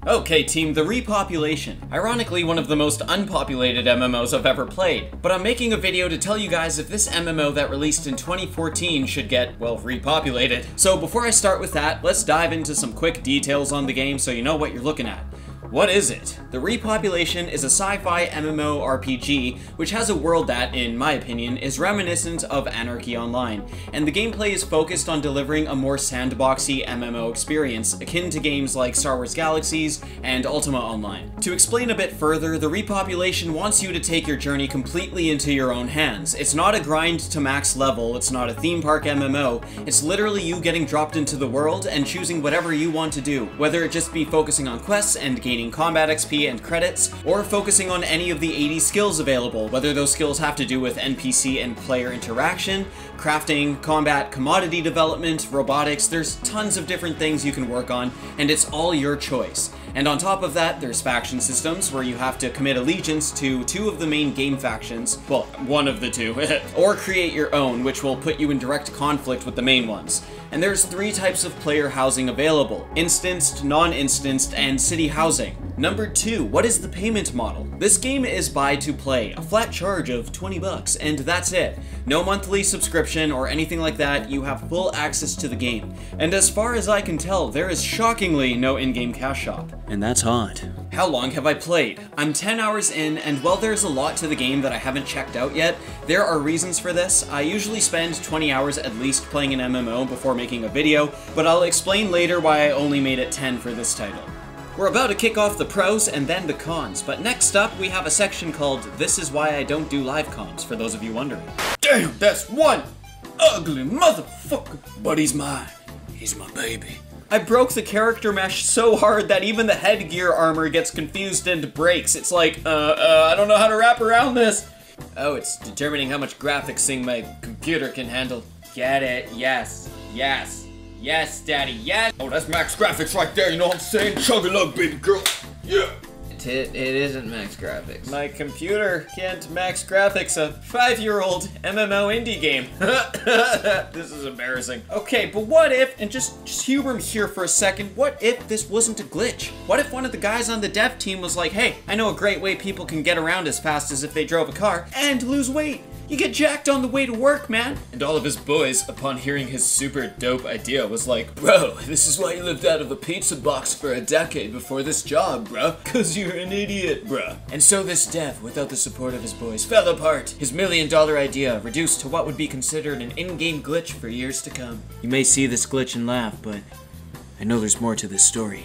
Okay team, the Repopulation. Ironically, one of the most unpopulated MMOs I've ever played. But I'm making a video to tell you guys if this MMO that released in 2014 should get, well, repopulated. So before I start with that, let's dive into some quick details on the game so you know what you're looking at. What is it? The Repopulation is a sci-fi MMORPG which has a world that, in my opinion, is reminiscent of Anarchy Online, and the gameplay is focused on delivering a more sandboxy MMO experience akin to games like Star Wars Galaxies and Ultima Online. To explain a bit further, the Repopulation wants you to take your journey completely into your own hands. It's not a grind to max level, it's not a theme park MMO, it's literally you getting dropped into the world and choosing whatever you want to do, whether it just be focusing on quests and gaining combat XP and credits, or focusing on any of the 80 skills available, whether those skills have to do with NPC and player interaction, crafting, combat, commodity development, robotics. There's tons of different things you can work on, and it's all your choice. And on top of that, there's faction systems where you have to commit allegiance to two of the main game factions, well, one of the two, or create your own, which will put you in direct conflict with the main ones. And there's 3 types of player housing available: instanced, non-instanced, and city housing. Number 2, what is the payment model? This game is buy to play, a flat charge of 20 bucks, and that's it. No monthly subscription or anything like that, you have full access to the game. And as far as I can tell, there is shockingly no in-game cash shop. And that's odd. How long have I played? I'm 10 hours in, and while there's a lot to the game that I haven't checked out yet, there are reasons for this. I usually spend 20 hours at least playing an MMO before making a video, but I'll explain later why I only made it 10 for this title. We're about to kick off the pros and then the cons, but next up we have a section called This Is Why I Don't Do Live Comms, for those of you wondering. Damn, that's one ugly motherfucker, but he's mine. He's my baby. I broke the character mesh so hard that even the headgear armor gets confused and breaks. It's like, I don't know how to wrap around this. Oh, it's determining how much graphicsing my computer can handle. Get it? Yes. Yes. Yes, daddy, yes! Oh, that's max graphics right there, you know what I'm saying? Chug a lug, baby girl. Yeah! It isn't max graphics. My computer can't max graphics a 5-year-old MMO indie game. This is embarrassing. Okay, but what if, and just humor me here for a second, what if this wasn't a glitch? What if one of the guys on the dev team was like, hey, I know a great way people can get around as fast as if they drove a car and lose weight. You get jacked on the way to work, man. And all of his boys, upon hearing his super dope idea, was like, bro, this is why you lived out of a pizza box for a decade before this job, bro. Cause you're an idiot, bro. And so this dev, without the support of his boys, fell apart. His $1 million idea reduced to what would be considered an in-game glitch for years to come. You may see this glitch and laugh, but I know there's more to this story.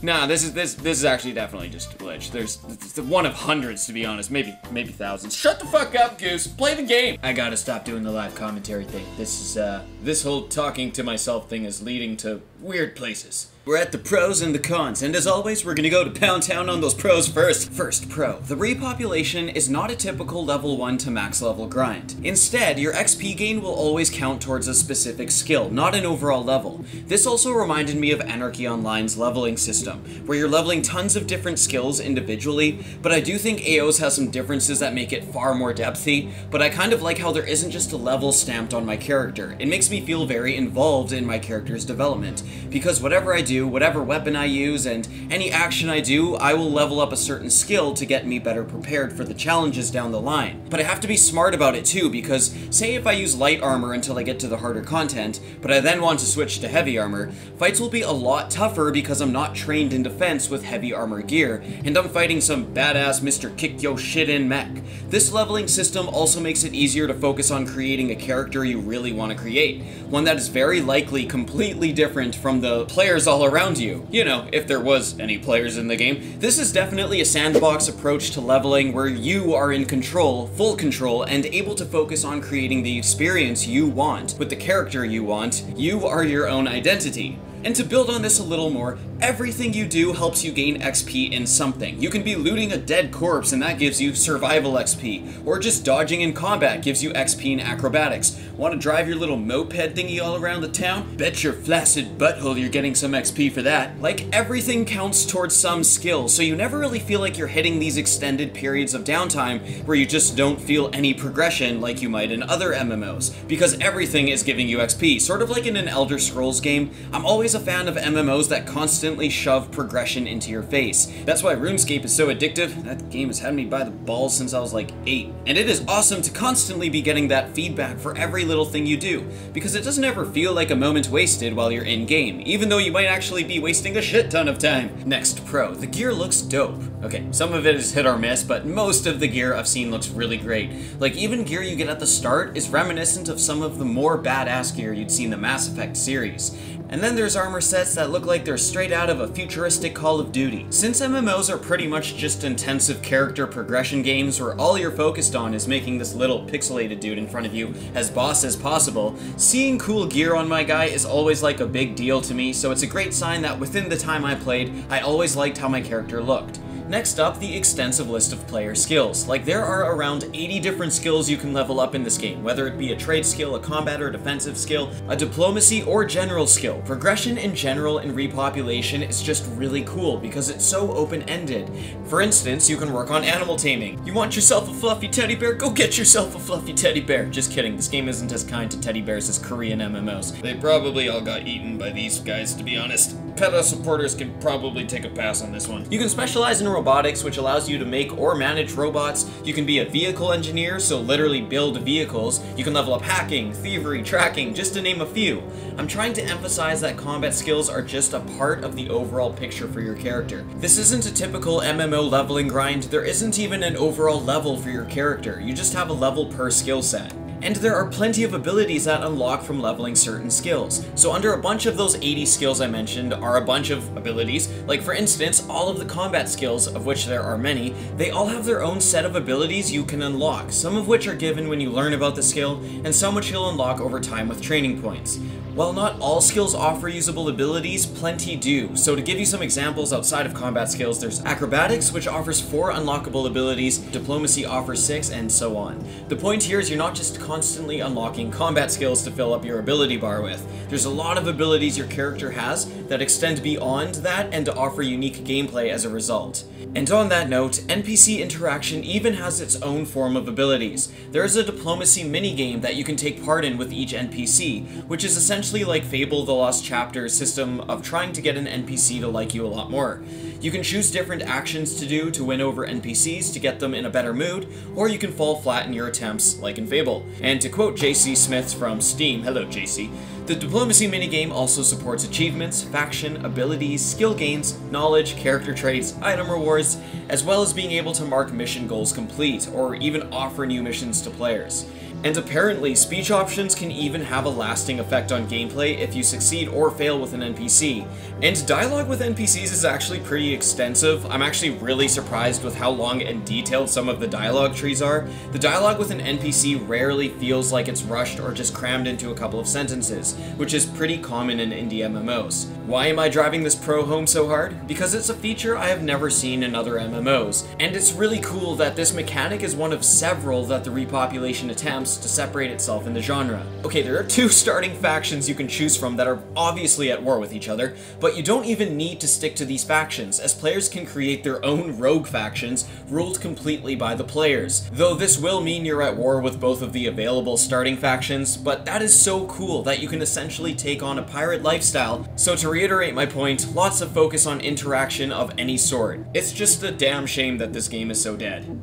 Nah, this is actually definitely just a glitch. It's one of hundreds, to be honest, maybe thousands. Shut the fuck up, Goose. Play the game. I gotta stop doing the live commentary thing. This whole talking to myself thing is leading to weird places. We're at the pros and the cons, and as always, we're gonna go to Pound Town on those pros first. First pro. The Repopulation is not a typical level 1 to max level grind. Instead, your XP gain will always count towards a specific skill, not an overall level. This also reminded me of Anarchy Online's leveling system, where you're leveling tons of different skills individually, but I do think AO's has some differences that make it far more depthy, but I kind of like how there isn't just a level stamped on my character. It makes me feel very involved in my character's development, because whatever I do, whatever weapon I use, and any action I do, I will level up a certain skill to get me better prepared for the challenges down the line. But I have to be smart about it too, because say if I use light armor until I get to the harder content, but I then want to switch to heavy armor, fights will be a lot tougher because I'm not trained in defense with heavy armor gear, and I'm fighting some badass Mr. Kick Yo Shit in mech. This leveling system also makes it easier to focus on creating a character you really want to create, one that is very likely completely different from the players all around you. You know, if there was any players in the game. This is definitely a sandbox approach to leveling where you are in control, full control, and able to focus on creating the experience you want with the character you want. You are your own identity. And to build on this a little more, everything you do helps you gain XP in something. You can be looting a dead corpse and that gives you survival XP, or just dodging in combat gives you XP in acrobatics. Want to drive your little moped thingy all around the town? Bet your flaccid butthole you're getting some XP for that. Like, everything counts towards some skill, so you never really feel like you're hitting these extended periods of downtime where you just don't feel any progression like you might in other MMOs, because everything is giving you XP, sort of like in an Elder Scrolls game. I'm always a fan of MMOs that constantly constantly shove progression into your face. That's why RuneScape is so addictive. That game has had me by the balls since I was like 8. And it is awesome to constantly be getting that feedback for every little thing you do, because it doesn't ever feel like a moment wasted while you're in-game, even though you might actually be wasting a shit ton of time. Next, pro. The gear looks dope. Okay, some of it is hit or miss, but most of the gear I've seen looks really great. Like, even gear you get at the start is reminiscent of some of the more badass gear you'd see in the Mass Effect series. And then there's armor sets that look like they're straight out of a futuristic Call of Duty. Since MMOs are pretty much just intensive character progression games where all you're focused on is making this little pixelated dude in front of you as boss as possible, seeing cool gear on my guy is always like a big deal to me, so it's a great sign that within the time I played, I always liked how my character looked. Next up, the extensive list of player skills. Like, there are around 80 different skills you can level up in this game, whether it be a trade skill, a combat or defensive skill, a diplomacy, or general skill. Progression in general in Repopulation is just really cool because it's so open-ended. For instance, you can work on animal taming. You want yourself a fluffy teddy bear? Go get yourself a fluffy teddy bear. Just kidding, this game isn't as kind to teddy bears as Korean MMOs. They probably all got eaten by these guys, to be honest. PETA supporters can probably take a pass on this one. You can specialize in robotics, which allows you to make or manage robots. You can be a vehicle engineer, so literally build vehicles. You can level up hacking, thievery, tracking, just to name a few. I'm trying to emphasize that combat skills are just a part of the overall picture for your character. This isn't a typical MMO leveling grind. There isn't even an overall level for your character. You just have a level per skill set. And there are plenty of abilities that unlock from leveling certain skills. So under a bunch of those 80 skills I mentioned are a bunch of abilities. Like, for instance, all of the combat skills, of which there are many, they all have their own set of abilities you can unlock, some of which are given when you learn about the skill, and some which you'll unlock over time with training points. While not all skills offer usable abilities, plenty do. So to give you some examples outside of combat skills, there's Acrobatics, which offers 4 unlockable abilities, Diplomacy offers 6, and so on. The point here is you're not just constantly unlocking combat skills to fill up your ability bar with. There's a lot of abilities your character has that extend beyond that and to offer unique gameplay as a result. And on that note, NPC interaction even has its own form of abilities. There is a diplomacy minigame that you can take part in with each NPC, which is essentially like Fable the Lost Chapter's system of trying to get an NPC to like you a lot more. You can choose different actions to do to win over NPCs to get them in a better mood, or you can fall flat in your attempts, like in Fable. And to quote JC Smith from Steam, hello JC, the diplomacy minigame also supports achievements, faction, abilities, skill gains, knowledge, character traits, item rewards, as well as being able to mark mission goals complete, or even offer new missions to players. And apparently, speech options can even have a lasting effect on gameplay if you succeed or fail with an NPC. And dialogue with NPCs is actually pretty extensive. I'm actually really surprised with how long and detailed some of the dialogue trees are. The dialogue with an NPC rarely feels like it's rushed or just crammed into a couple of sentences, which is pretty common in indie MMOs. Why am I driving this pro home so hard? Because it's a feature I have never seen in other MMOs, and it's really cool that this mechanic is one of several that the Repopulation attempts to separate itself in the genre. Okay, there are 2 starting factions you can choose from that are obviously at war with each other, but you don't even need to stick to these factions, as players can create their own rogue factions ruled completely by the players. Though this will mean you're at war with both of the available starting factions, but that is so cool that you can essentially take on a pirate lifestyle. So to reiterate my point, lots of focus on interaction of any sort. It's just a damn shame that this game is so dead.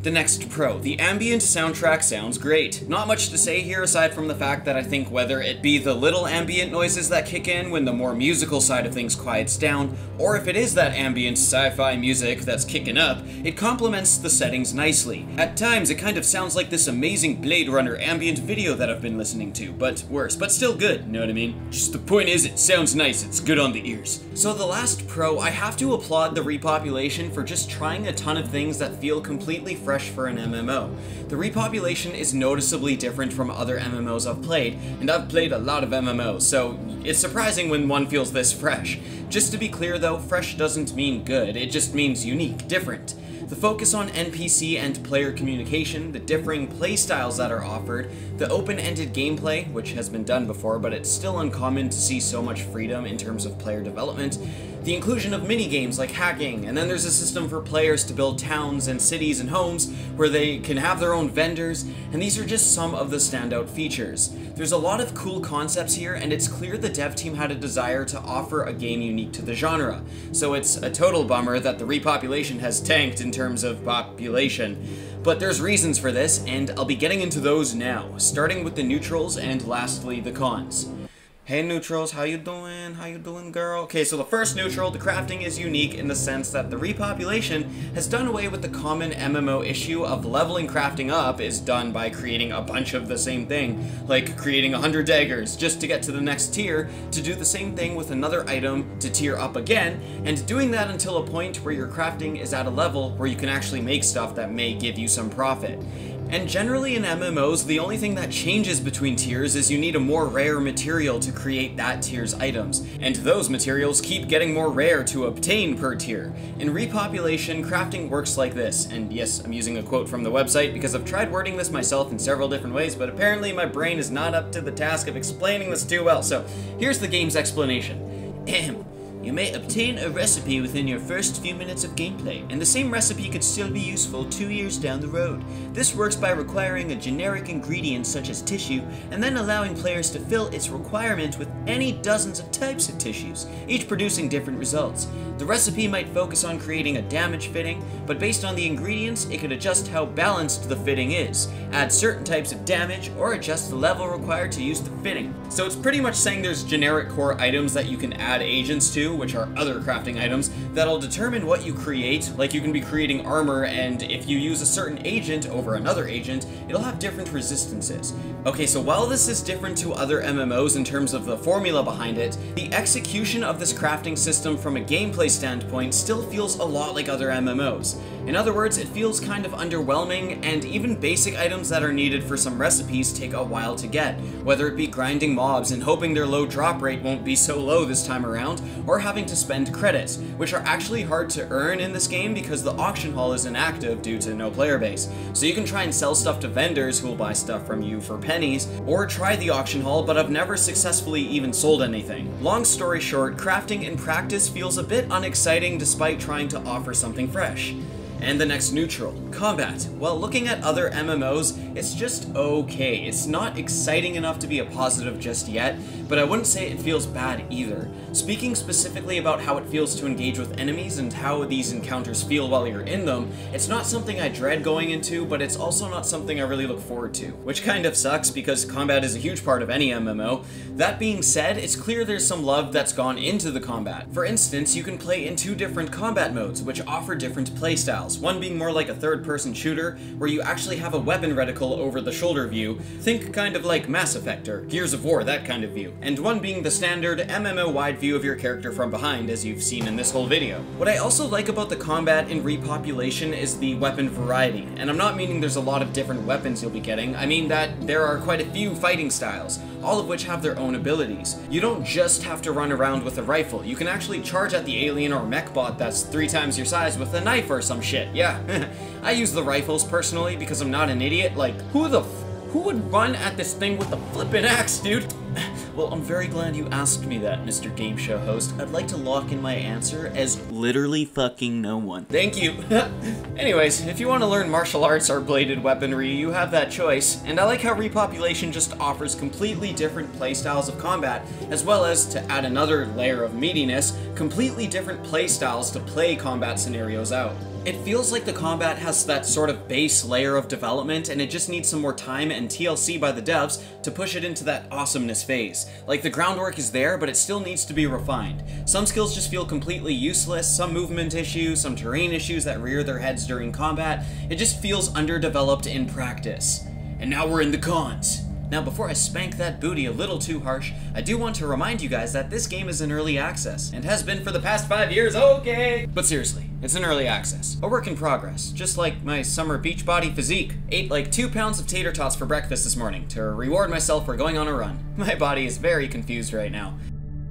The next pro, the ambient soundtrack sounds great. Not much to say here aside from the fact that I think whether it be the little ambient noises that kick in when the more musical side of things quiets down, or if it is that ambient sci-fi music that's kicking up, it complements the settings nicely. At times it kind of sounds like this amazing Blade Runner ambient video that I've been listening to, but worse, but still good, know what I mean? Just the point is, it sounds nice, it's good on the ears. So the last pro, I have to applaud the Repopulation for just trying a ton of things that feel completely fresh for an MMO. The Repopulation is noticeably different from other MMOs I've played, and I've played a lot of MMOs, so it's surprising when one feels this fresh. Just to be clear though, fresh doesn't mean good, it just means unique, different. The focus on NPC and player communication, the differing playstyles that are offered, the open-ended gameplay, which has been done before but it's still uncommon to see so much freedom in terms of player development, the inclusion of mini-games like hacking, and then there's a system for players to build towns and cities and homes where they can have their own vendors, and these are just some of the standout features. There's a lot of cool concepts here, and it's clear the dev team had a desire to offer a game unique to the genre, so it's a total bummer that the Repopulation has tanked in terms of population. But there's reasons for this, and I'll be getting into those now, starting with the neutrals and lastly the cons. Hey neutrals, how you doing? How you doing, girl? Okay, so the first neutral, the crafting is unique in the sense that the Repopulation has done away with the common MMO issue of leveling crafting up is done by creating a bunch of the same thing, like creating 100 daggers just to get to the next tier, to do the same thing with another item to tier up again, and doing that until a point where your crafting is at a level where you can actually make stuff that may give you some profit. And generally in MMOs, the only thing that changes between tiers is you need a more rare material to create that tier's items, and those materials keep getting more rare to obtain per tier. In Repopulation, crafting works like this, and yes, I'm using a quote from the website because I've tried wording this myself in several different ways, but apparently my brain is not up to the task of explaining this too well, so here's the game's explanation. Ahem. You may obtain a recipe within your first few minutes of gameplay, and the same recipe could still be useful 2 years down the road. This works by requiring a generic ingredient such as tissue, and then allowing players to fill its requirement with any dozens of types of tissues, each producing different results. The recipe might focus on creating a damage fitting, but based on the ingredients, it could adjust how balanced the fitting is, add certain types of damage, or adjust the level required to use the fitting. So it's pretty much saying there's generic core items that you can add agents to, which are other crafting items, that'll determine what you create. Like you can be creating armor, and if you use a certain agent over another agent, it'll have different resistances. Okay, so while this is different to other MMOs in terms of the formula behind it, the execution of this crafting system from a gameplay standpoint still feels a lot like other MMOs. In other words, it feels kind of underwhelming, and even basic items that are needed for some recipes take a while to get, whether it be grinding mobs and hoping their low drop rate won't be so low this time around, or having to spend credits, which are actually hard to earn in this game because the auction hall is inactive due to no player base. So you can try and sell stuff to vendors who will buy stuff from you for pennies, or try the auction hall, but I've never successfully even sold anything. Long story short, crafting in practice feels a bit unexciting despite trying to offer something fresh. And the next neutral, combat. Well, looking at other MMOs, it's just okay. It's not exciting enough to be a positive just yet, but I wouldn't say it feels bad either. Speaking specifically about how it feels to engage with enemies and how these encounters feel while you're in them, it's not something I dread going into, but it's also not something I really look forward to, which kind of sucks because combat is a huge part of any MMO. That being said, it's clear there's some love that's gone into the combat. For instance, you can play in 2 different combat modes, which offer different playstyles. One being more like a third-person shooter, where you actually have a weapon reticle over the shoulder view, think kind of like Mass Effect or Gears of War, that kind of view. And one being the standard MMO-wide view of your character from behind, as you've seen in this whole video. What I also like about the combat in Repopulation is the weapon variety, and I'm not meaning there's a lot of different weapons you'll be getting, I mean that there are quite a few fighting styles, all of which have their own abilities. You don't just have to run around with a rifle, you can actually charge at the alien or mech bot that's 3 times your size with a knife or some shit, yeah. I use the rifles personally because I'm not an idiot, like, who would run at this thing with a flippin' axe, dude? Well, I'm very glad you asked me that, Mr. Game Show host. I'd like to lock in my answer as literally fucking no one. Thank you. Anyways, if you want to learn martial arts or bladed weaponry, you have that choice, and I like how Repopulation just offers completely different playstyles of combat, as well as, to add another layer of meatiness, completely different playstyles to play combat scenarios out. It feels like the combat has that sort of base layer of development, and it just needs some more time and TLC by the devs to push it into that awesomeness phase. Like, the groundwork is there, but it still needs to be refined. Some skills just feel completely useless, some movement issues, some terrain issues that rear their heads during combat. It just feels underdeveloped in practice. And now we're in the cons. Now, before I spank that booty a little too harsh, I do want to remind you guys that this game is in early access, and has been for the past 5 years, okay? But seriously, it's in early access. A work in progress, just like my summer beach body physique. Ate like 2 pounds of tater tots for breakfast this morning to reward myself for going on a run. My body is very confused right now.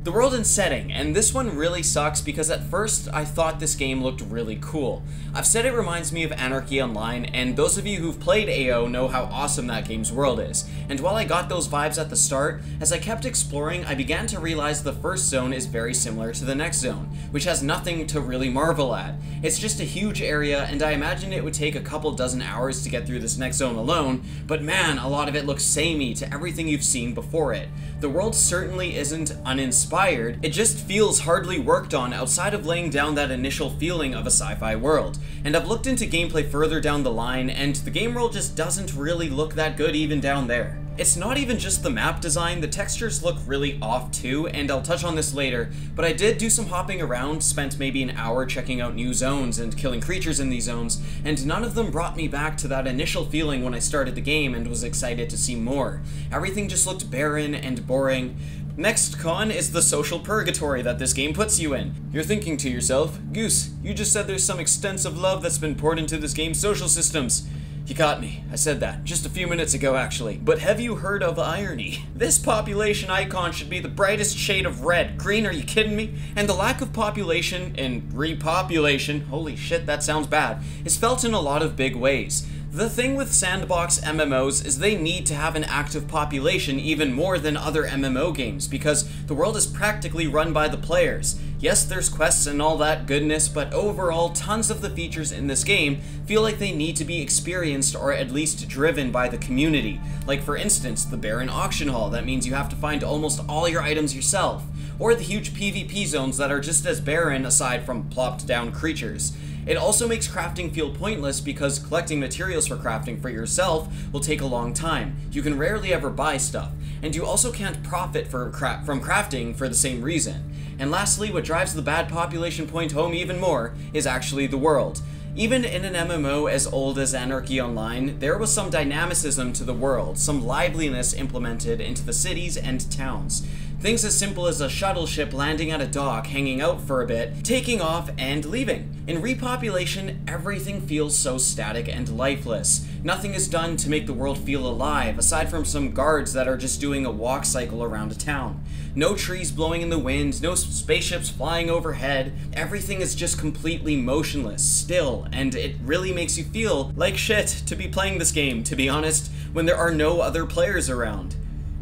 The world and setting, and this one really sucks because at first I thought this game looked really cool. I've said it reminds me of Anarchy Online, and those of you who've played AO know how awesome that game's world is. And while I got those vibes at the start, as I kept exploring, I began to realize the first zone is very similar to the next zone, which has nothing to really marvel at. It's just a huge area, and I imagine it would take a couple dozen hours to get through this next zone alone, but man, a lot of it looks samey to everything you've seen before it. The world certainly isn't uninspired, it just feels hardly worked on outside of laying down that initial feeling of a sci-fi world. And I've looked into gameplay further down the line, and the game world just doesn't really look that good even down there. It's not even just the map design, the textures look really off too, and I'll touch on this later, but I did do some hopping around, spent maybe an hour checking out new zones and killing creatures in these zones, and none of them brought me back to that initial feeling when I started the game and was excited to see more. Everything just looked barren and boring. Next con is the social purgatory that this game puts you in. You're thinking to yourself, Goose, you just said there's some extensive love that's been poured into this game's social systems. You caught me. I said that just a few minutes ago, actually. But have you heard of irony? This population icon should be the brightest shade of red. Green, are you kidding me? And the lack of population in Repopulation, holy shit, that sounds bad, is felt in a lot of big ways. The thing with sandbox MMOs is they need to have an active population even more than other MMO games because the world is practically run by the players. Yes, there's quests and all that goodness, but overall, tons of the features in this game feel like they need to be experienced or at least driven by the community. Like for instance, the barren auction hall, that means you have to find almost all your items yourself. Or the huge PvP zones that are just as barren aside from plopped down creatures. It also makes crafting feel pointless because collecting materials for crafting for yourself will take a long time. You can rarely ever buy stuff, and you also can't profit from crafting for the same reason. And lastly, what drives the bad population point home even more is actually the world. Even in an MMO as old as Anarchy Online, there was some dynamicism to the world, some liveliness implemented into the cities and towns. Things as simple as a shuttle ship landing at a dock, hanging out for a bit, taking off, and leaving. In Repopulation, everything feels so static and lifeless. Nothing is done to make the world feel alive, aside from some guards that are just doing a walk cycle around a town. No trees blowing in the wind, no spaceships flying overhead. Everything is just completely motionless, still, and it really makes you feel like shit to be playing this game, to be honest, when there are no other players around.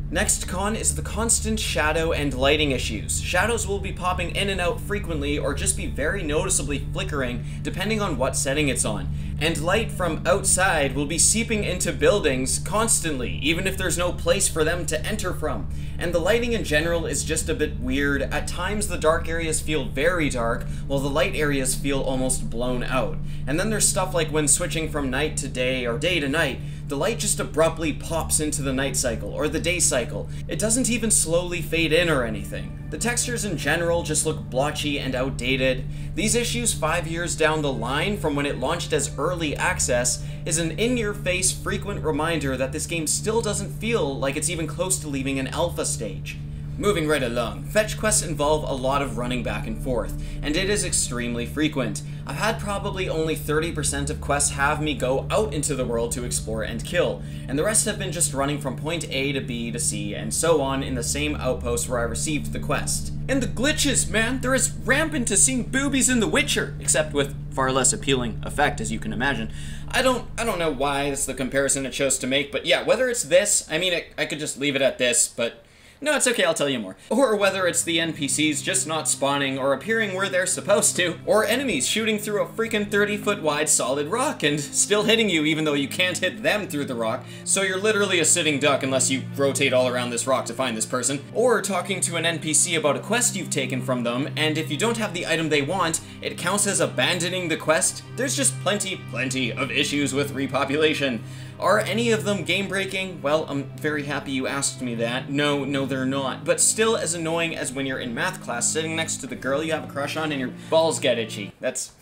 Next con is the constant shadow and lighting issues. Shadows will be popping in and out frequently or just be very noticeably flickering depending on what setting it's on. And light from outside will be seeping into buildings constantly, even if there's no place for them to enter from. And the lighting in general is just a bit weird. At times the dark areas feel very dark, while the light areas feel almost blown out. And then there's stuff like when switching from night to day or day to night, the light just abruptly pops into the night cycle, or the day cycle. It doesn't even slowly fade in or anything. The textures in general just look blotchy and outdated. These issues 5 years down the line from when it launched as early access is an in-your-face frequent reminder that this game still doesn't feel like it's even close to leaving an alpha stage. Moving right along, fetch quests involve a lot of running back and forth, and it is extremely frequent. I've had probably only 30% of quests have me go out into the world to explore and kill, and the rest have been just running from point A to B to C and so on in the same outpost where I received the quest. And the glitches, man, they're as rampant as seeing boobies in The Witcher, except with far less appealing effect, as you can imagine. I don't know why that's the comparison it chose to make, but yeah, whether it's this, I mean, I could just leave it at this, but no, it's okay, I'll tell you more. Or whether it's the NPCs just not spawning or appearing where they're supposed to, or enemies shooting through a freaking 30-foot wide solid rock and still hitting you even though you can't hit them through the rock, so you're literally a sitting duck unless you rotate all around this rock to find this person, or talking to an NPC about a quest you've taken from them, and if you don't have the item they want, it counts as abandoning the quest. There's just plenty of issues with Repopulation. Are any of them game-breaking? Well, I'm very happy you asked me that. No, they're not. But still as annoying as when you're in math class sitting next to the girl you have a crush on and your balls get itchy. That's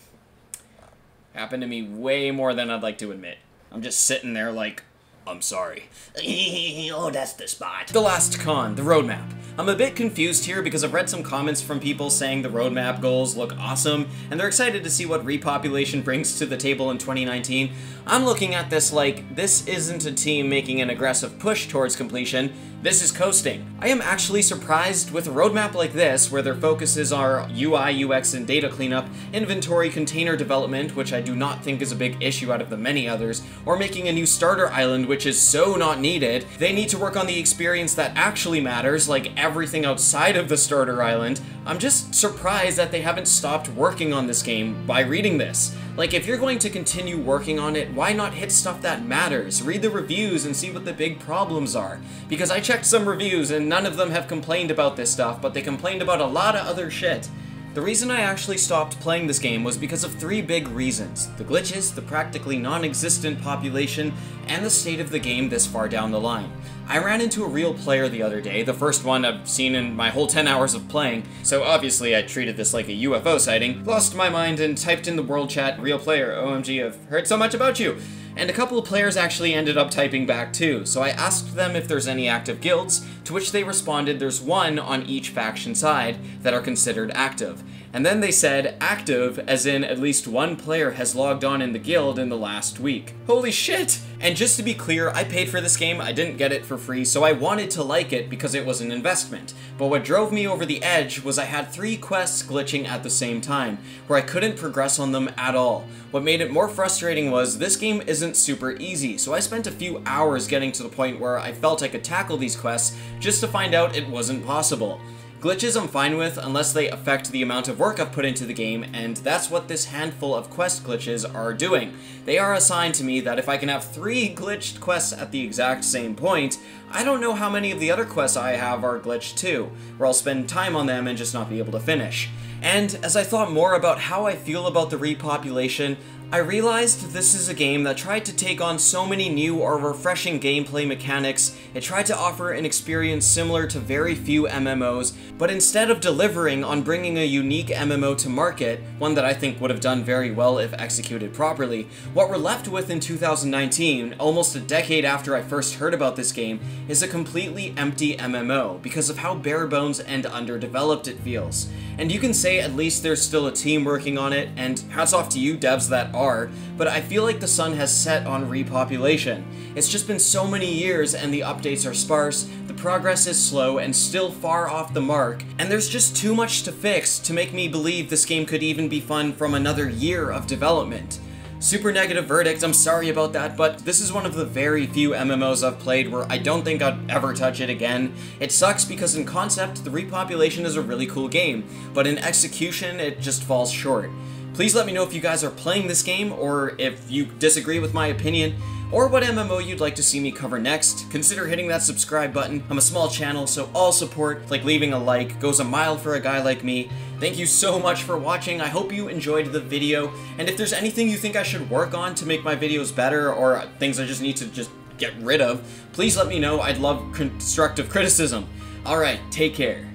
happened to me way more than I'd like to admit. I'm just sitting there like, I'm sorry. Oh, that's the spot. The last con, the roadmap. I'm a bit confused here because I've read some comments from people saying the roadmap goals look awesome, and they're excited to see what Repopulation brings to the table in 2019. I'm looking at this like, this isn't a team making an aggressive push towards completion, this is coasting. I am actually surprised with a roadmap like this, where their focuses are UI, UX, and data cleanup, inventory container development, which I do not think is a big issue out of the many others, or making a new starter island, which is so not needed. They need to work on the experience that actually matters, like everything outside of the starter island. I'm just surprised that they haven't stopped working on this game by reading this. Like, if you're going to continue working on it, why not hit stuff that matters? Read the reviews and see what the big problems are. Because I checked some reviews and none of them have complained about this stuff, but they complained about a lot of other shit. The reason I actually stopped playing this game was because of 3 big reasons: the glitches, the practically non-existent population, and the state of the game this far down the line. I ran into a real player the other day, the first one I've seen in my whole 10 hours of playing, so obviously I treated this like a UFO sighting, lost my mind and typed in the world chat, "Real player, OMG, I've heard so much about you." And a couple of players actually ended up typing back too, so I asked them if there's any active guilds, to which they responded there's one on each faction side that are considered active. And then they said active as in at least one player has logged on in the guild in the last week. Holy shit! And just to be clear, I paid for this game, I didn't get it for free, so I wanted to like it because it was an investment. But what drove me over the edge was I had 3 quests glitching at the same time, where I couldn't progress on them at all. What made it more frustrating was this game isn't super easy, so I spent a few hours getting to the point where I felt I could tackle these quests just to find out it wasn't possible. Glitches I'm fine with unless they affect the amount of work I've put into the game, and that's what this handful of quest glitches are doing. They are a sign to me that if I can have 3 glitched quests at the exact same point, I don't know how many of the other quests I have are glitched too, where I'll spend time on them and just not be able to finish. And as I thought more about how I feel about the Repopulation, I realized this is a game that tried to take on so many new or refreshing gameplay mechanics. It tried to offer an experience similar to very few MMOs, but instead of delivering on bringing a unique MMO to market, one that I think would have done very well if executed properly, what we're left with in 2019, almost a decade after I first heard about this game, is a completely empty MMO because of how bare bones and underdeveloped it feels. And you can say at least there's still a team working on it, and hats off to you devs that are, but I feel like the sun has set on Repopulation. It's just been so many years and the updates are sparse, the progress is slow and still far off the mark, and there's just too much to fix to make me believe this game could even be fun from another year of development. Super negative verdict, I'm sorry about that, but this is one of the very few MMOs I've played where I don't think I'd ever touch it again. It sucks because in concept, the Repopulation is a really cool game, but in execution, it just falls short. Please let me know if you guys are playing this game, or if you disagree with my opinion, or what MMO you'd like to see me cover next. Consider hitting that subscribe button. I'm a small channel, so all support, like leaving a like, goes a mile for a guy like me. Thank you so much for watching. I hope you enjoyed the video, and if there's anything you think I should work on to make my videos better, or things I just need to just get rid of, please let me know. I'd love constructive criticism. Alright, take care.